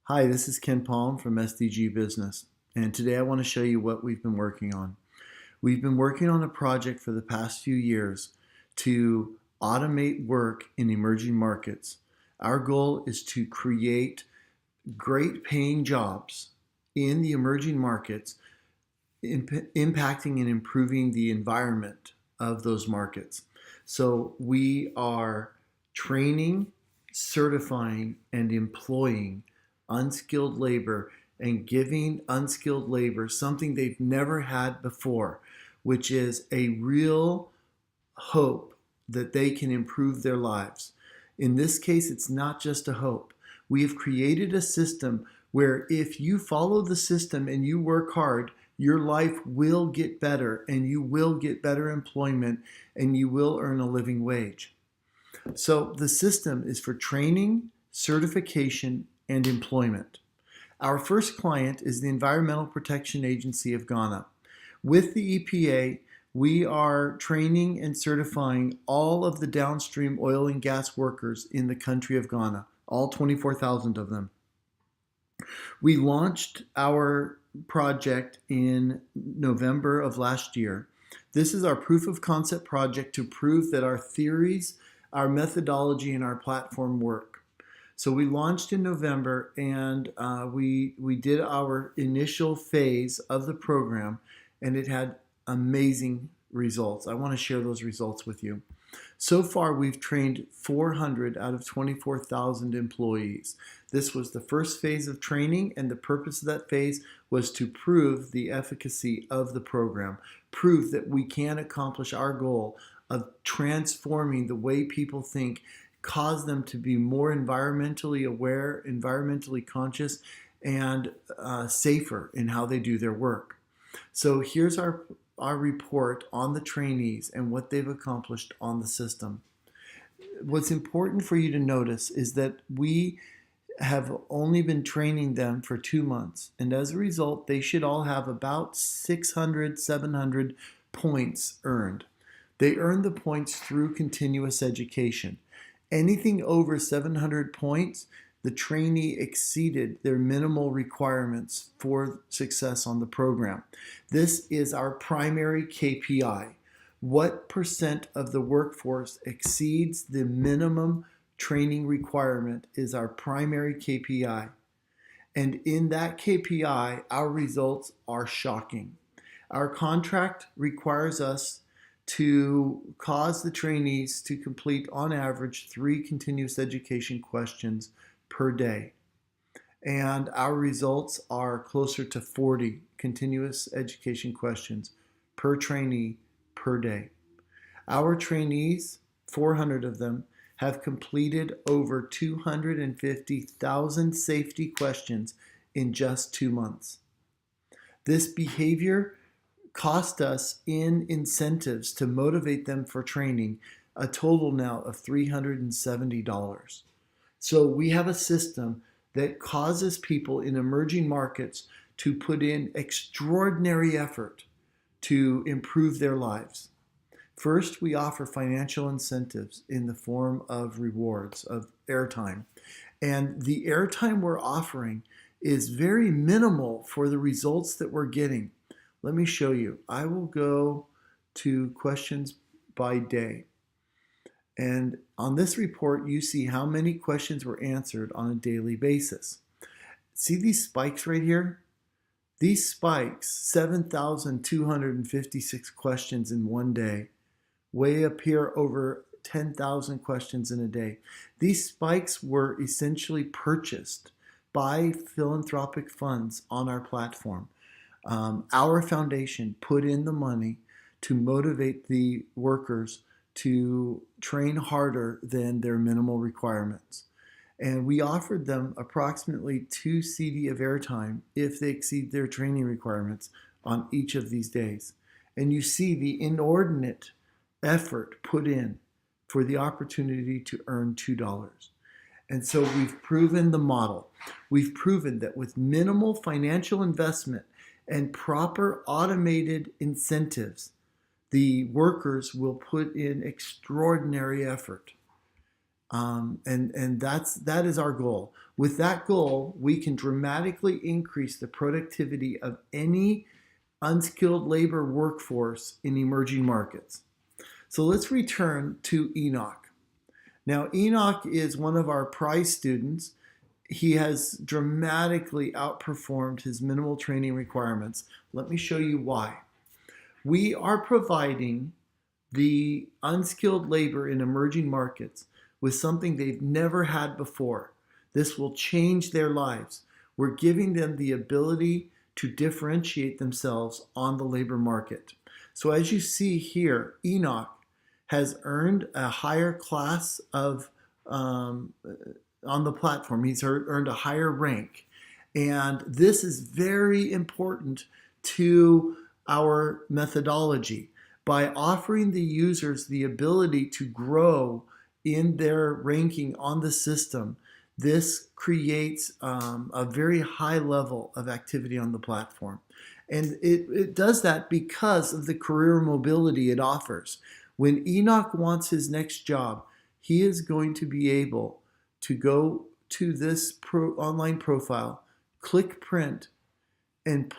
Hi, this is Ken Palm from SDG Business, and today I want to show you what we've been working on. We've been working on a project for the past few years to automate work in emerging markets. Our goal is to create great paying jobs in the emerging markets, impacting and improving the environment of those markets. So we are training, certifying, and employing unskilled labor and giving unskilled labor something they've never had before, which is a real hope that they can improve their lives. In this case, it's not just a hope. We have created a system where if you follow the system and you work hard, your life will get better and you will get better employment and you will earn a living wage. So the system is for training, certification, and employment. Our first client is the Environmental Protection Agency of Ghana. With the EPA, we are training and certifying all of the downstream oil and gas workers in the country of Ghana, all 24,000 of them. We launched our project in November of last year. This is our proof of concept project to prove that our theories, our methodology, and our platform work. So we launched in November, and we did our initial phase of the program, and it had amazing results. I want to share those results with you. So far, we've trained 400 out of 24,000 employees. This was the first phase of training, and the purpose of that phase was to prove the efficacy of the program, prove that we can accomplish our goal of transforming the way people think, cause them to be more environmentally aware, environmentally conscious, and safer in how they do their work. So here's our report on the trainees and what they've accomplished on the system. What's important for you to notice is that we have only been training them for 2 months, and as a result, they should all have about 600, 700 points earned. They earn the points through continuous education. Anything over 700 points, the trainee exceeded their minimal requirements for success on the program. This is our primary KPI. What percent of the workforce exceeds the minimum training requirement is our primary KPI. And in that KPI, our results are shocking. Our contract requires us to cause the trainees to complete on average 3 continuous education questions per day. And our results are closer to 40 continuous education questions per trainee per day. Our trainees, 400 of them, have completed over 250,000 safety questions in just 2 months. This behavior cost us in incentives to motivate them for training a total now of $370. So we have a system that causes people in emerging markets to put in extraordinary effort to improve their lives. First, we offer financial incentives in the form of rewards, of airtime. And the airtime we're offering is very minimal for the results that we're getting. Let me show you. I will go to questions by day. And on this report, you see how many questions were answered on a daily basis. See these spikes right here? These spikes, 7,256 questions in one day. Way up here, over 10,000 questions in a day. These spikes were essentially purchased by philanthropic funds on our platform. Our foundation put in the money to motivate the workers to train harder than their minimal requirements. And we offered them approximately 2 CD of airtime if they exceed their training requirements on each of these days. And you see the inordinate effort put in for the opportunity to earn $2. And so we've proven the model. We've proven that with minimal financial investment and proper automated incentives, the workers will put in extraordinary effort. And that is our goal. With that goal, we can dramatically increase the productivity of any unskilled labor workforce in emerging markets. So let's return to Enoch. Now, Enoch is one of our prize students. He has dramatically outperformed his minimal training requirements. Let me show you why. We are providing the unskilled labor in emerging markets with something they've never had before. This will change their lives. We're giving them the ability to differentiate themselves on the labor market. So as you see here, Enoch has earned a higher class of on the platform. He's earned a higher rank. And this is very important to our methodology. By offering the users the ability to grow in their ranking on the system, this creates a very high level of activity on the platform. And it does that because of the career mobility it offers. When Enoch wants his next job, he is going to be able to go to this online profile, click print, and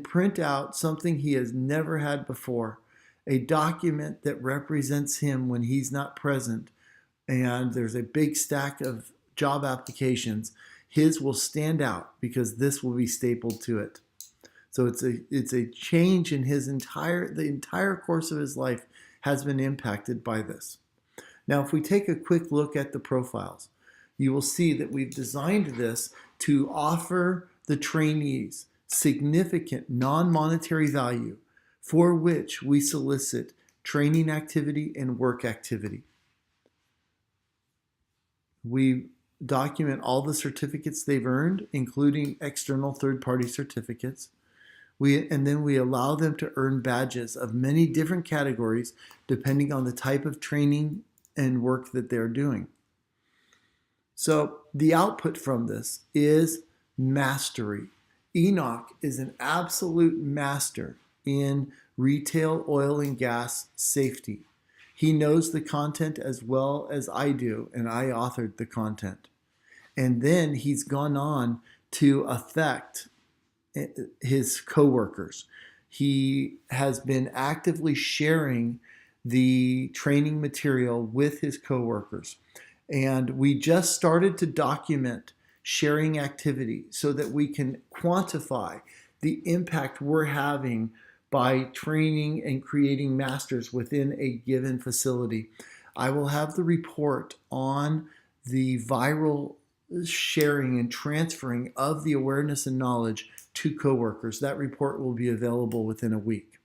print out something he has never had before, a document that represents him when he's not present. And there's a big stack of job applications. His will stand out because this will be stapled to it. So it's a change in the entire course of his life has been impacted by this. Now, if we take a quick look at the profiles, you will see that we've designed this to offer the trainees significant non-monetary value for which we solicit training activity and work activity. We document all the certificates they've earned, including external third-party certificates. And then we allow them to earn badges of many different categories depending on the type of training and work that they're doing. So the output from this is mastery. Enoch is an absolute master in retail oil and gas safety. He knows the content as well as I do, and I authored the content. And then he's gone on to affect his coworkers. He has been actively sharing the training material with his coworkers. And we just started to document sharing activity so that we can quantify the impact we're having by training and creating masters within a given facility. I will have the report on the viral sharing and transferring of the awareness and knowledge to coworkers. That report will be available within a week.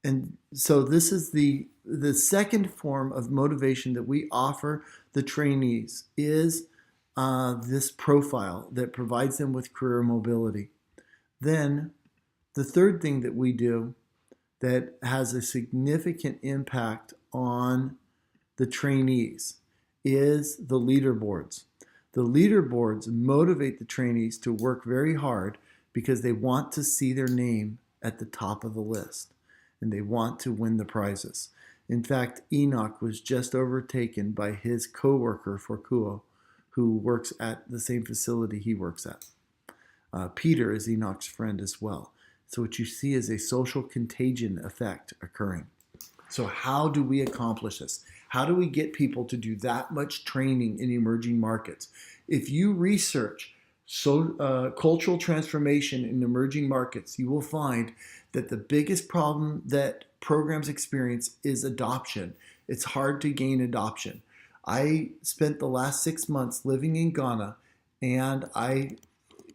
And so this is the second form of motivation that we offer the trainees is this profile that provides them with career mobility. Then the third thing that we do that has a significant impact on the trainees is the leaderboards. The leaderboards motivate the trainees to work very hard because they want to see their name at the top of the list and they want to win the prizes. In fact, Enoch was just overtaken by his coworker Forkuo, who works at the same facility he works at. Peter is Enoch's friend as well. So what you see is a social contagion effect occurring. So how do we accomplish this? How do we get people to do that much training in emerging markets? If you research cultural transformation in emerging markets, you will find that the biggest problem that programs experience is adoption. It's hard to gain adoption. I spent the last 6 months living in Ghana, and I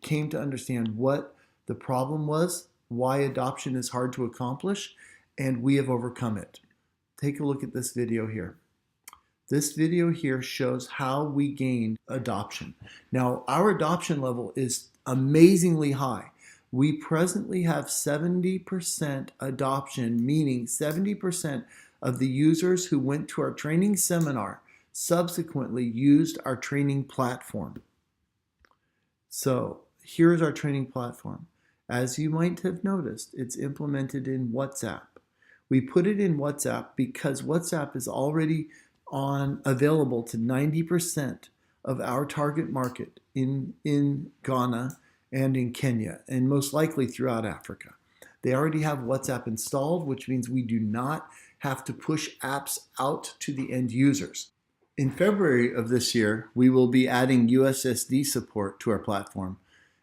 came to understand what the problem was, why adoption is hard to accomplish, and we have overcome it. Take a look at this video here. This video here shows how we gained adoption. Now, our adoption level is amazingly high. We presently have 70% adoption, meaning 70% of the users who went to our training seminar subsequently used our training platform. So here's our training platform. As you might have noticed, it's implemented in WhatsApp. We put it in WhatsApp because WhatsApp is already available to 90% of our target market in Ghana and in Kenya, and most likely throughout Africa. They already have WhatsApp installed, which means we do not have to push apps out to the end users. In February of this year, we will be adding USSD support to our platform.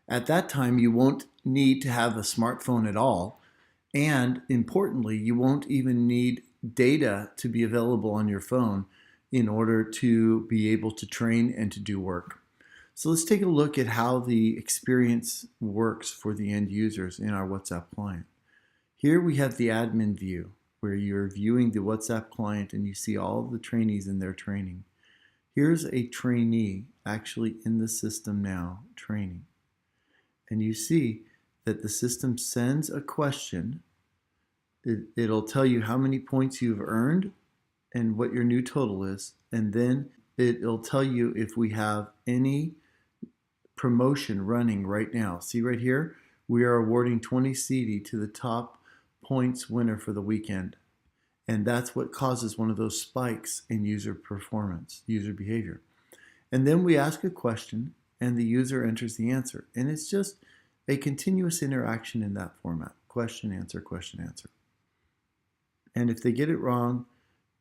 At that time, you won't need to have a smartphone at all. And importantly, you won't even need data to be available on your phone in order to be able to train and to do work. So let's take a look at how the experience works for the end users in our WhatsApp client. Here we have the admin view, where you're viewing the WhatsApp client and you see all of the trainees in their training. Here's a trainee actually in the system now training. And you see that the system sends a question. It'll tell you how many points you've earned and what your new total is. And then it'll tell you if we have any promotion running right now. See right here, we are awarding 20 CD to the top points winner for the weekend. And that's what causes one of those spikes in user performance, user behavior. And then we ask a question and the user enters the answer. And it's just a continuous interaction in that format. Question, answer, question, answer. And if they get it wrong,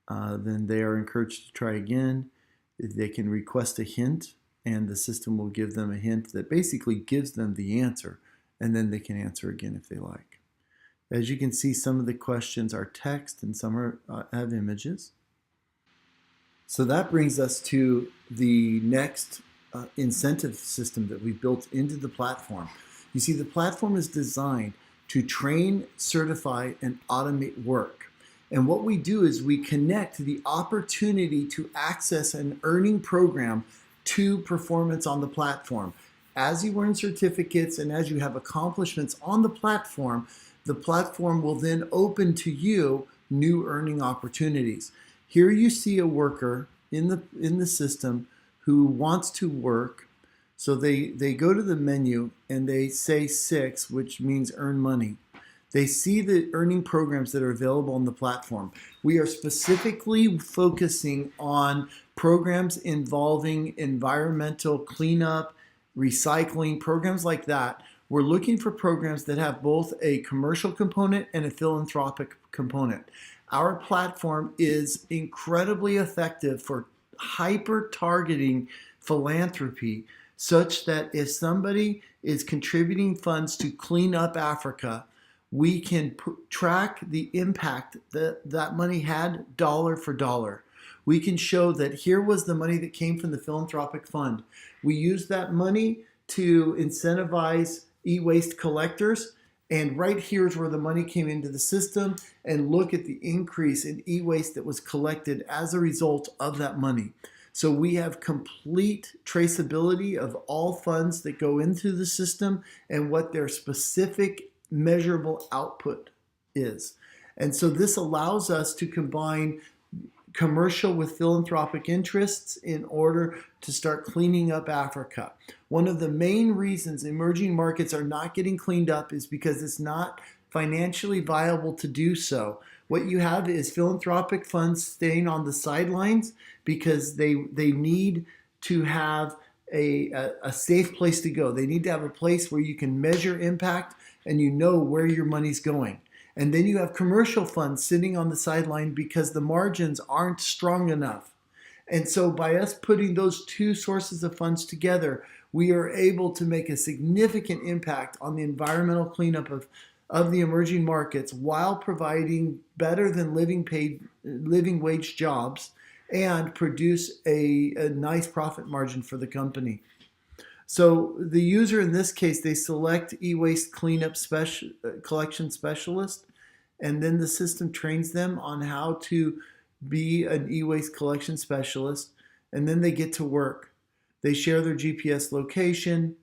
then they are encouraged to try again. They can request a hint and the system will give them a hint that basically gives them the answer, and then they can answer again if they like. As you can see, some of the questions are text and some have images. So that brings us to the next incentive system that we built into the platform. You see, the platform is designed to train, certify, and automate work. And what we do is we connect the opportunity to access an earning program to performance on the platform. As you earn certificates and as you have accomplishments on the platform will then open to you new earning opportunities. Here you see a worker in the system who wants to work. So they go to the menu and they say 6, which means earn money. They see the earning programs that are available on the platform. We are specifically focusing on programs involving environmental cleanup, recycling, programs like that. We're looking for programs that have both a commercial component and a philanthropic component. Our platform is incredibly effective for hyper-targeting philanthropy, such that if somebody is contributing funds to clean up Africa, we can track the impact that that money had dollar for dollar. We can show that here was the money that came from the philanthropic fund. We used that money to incentivize e-waste collectors, and right here is where the money came into the system, and look at the increase in e-waste that was collected as a result of that money. So we have complete traceability of all funds that go into the system and what their specific measurable output is. And so this allows us to combine commercial with philanthropic interests in order to start cleaning up Africa. One of the main reasons emerging markets are not getting cleaned up is because it's not financially viable to do so. What you have is philanthropic funds staying on the sidelines because they need to have a safe place to go. They need to have a place where you can measure impact and you know where your money's going. And then you have commercial funds sitting on the sideline because the margins aren't strong enough. And so by us putting those two sources of funds together, we are able to make a significant impact on the environmental cleanup of the emerging markets while providing better than living wage jobs and produce a nice profit margin for the company. So the user in this case, they select e-waste cleanup collection specialist, and then the system trains them on how to be an e-waste collection specialist, and then they get to work. They share their GPS location,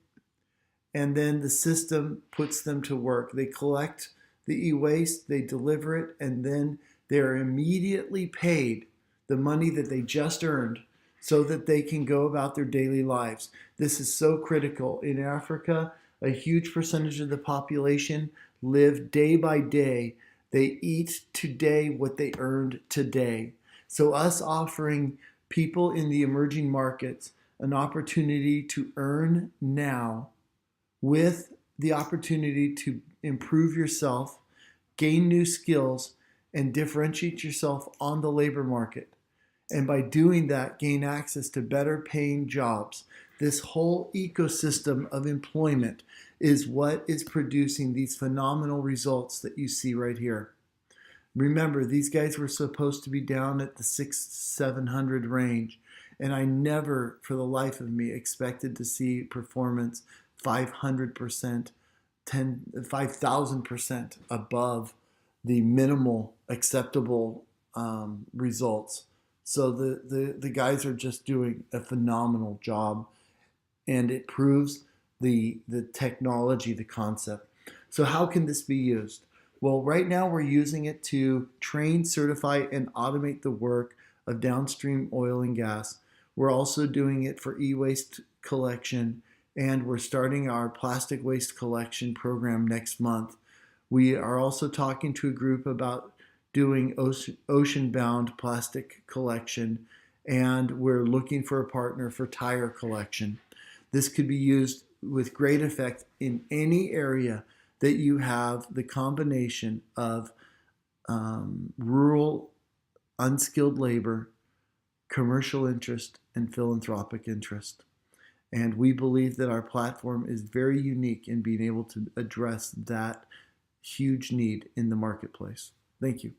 and then the system puts them to work. They collect the e-waste, they deliver it, and then they're immediately paid the money that they just earned so that they can go about their daily lives. This is so critical. In Africa, a huge percentage of the population live day by day. They eat today what they earned today. So us offering people in the emerging markets an opportunity to earn now with the opportunity to improve yourself, gain new skills, and differentiate yourself on the labor market. And by doing that, gain access to better paying jobs. This whole ecosystem of employment is what is producing these phenomenal results that you see right here. Remember, these guys were supposed to be down at the 700 range, and I never, for the life of me, expected to see performance 500%, 5,000% above the minimal acceptable results. So the guys are just doing a phenomenal job, and it proves the technology, the concept. So how can this be used? Well, right now we're using it to train, certify, and automate the work of downstream oil and gas. We're also doing it for e-waste collection, and we're starting our plastic waste collection program next month. We are also talking to a group about doing ocean-bound plastic collection, and we're looking for a partner for tire collection. This could be used with great effect in any area that you have the combination of rural unskilled labor, commercial interest, and philanthropic interest. And we believe that our platform is very unique in being able to address that huge need in the marketplace. Thank you.